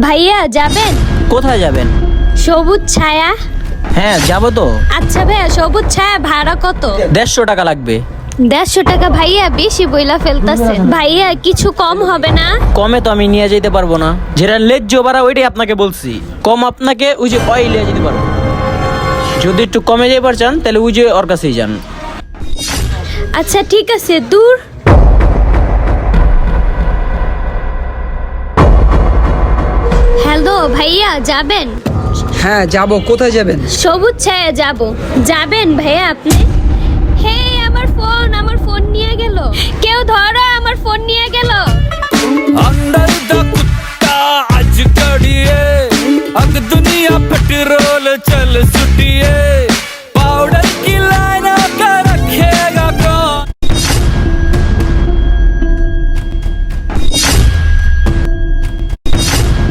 ভাইয়া যাবেন? কোথায় যাবেন? সবুজ ছায়া। হ্যাঁ যাবো তো। আচ্ছা ভাইয়া, সবুজ ছায়া ভাড়া কত? 150 টাকা লাগবে। 150 টাকা ভাইয়া বেশি বইলা ফেলতাছে। ভাইয়া কিছু কম হবে না? কমে তো আমি নিয়ে যেতে পারবো না, যেটা লেজ্জ ভাড়া ওইটাই আপনাকে বলছি। কম আপনাকে ওই যে অয়েল নিয়ে যেতে পারবো। যদি একটু কমে যেতে চান তাহলে ওই যে ওর কাছেই যান। আচ্ছা ঠিক আছে, দূর। হ্যালো ভাইয়া, যাবেন? হ্যাঁ যাব। কোথায় যাবেন? সবুজ ছায়া যাব। যাবেন ভাইয়া আপনি? হে আমার ফোন নিয়ে গেল। কেউ ধরো, আমার ফোন নিয়ে গেল। अंदर दा कुत्ता अज कड़िए अग दुनिया पेट्रोल चल सुटिए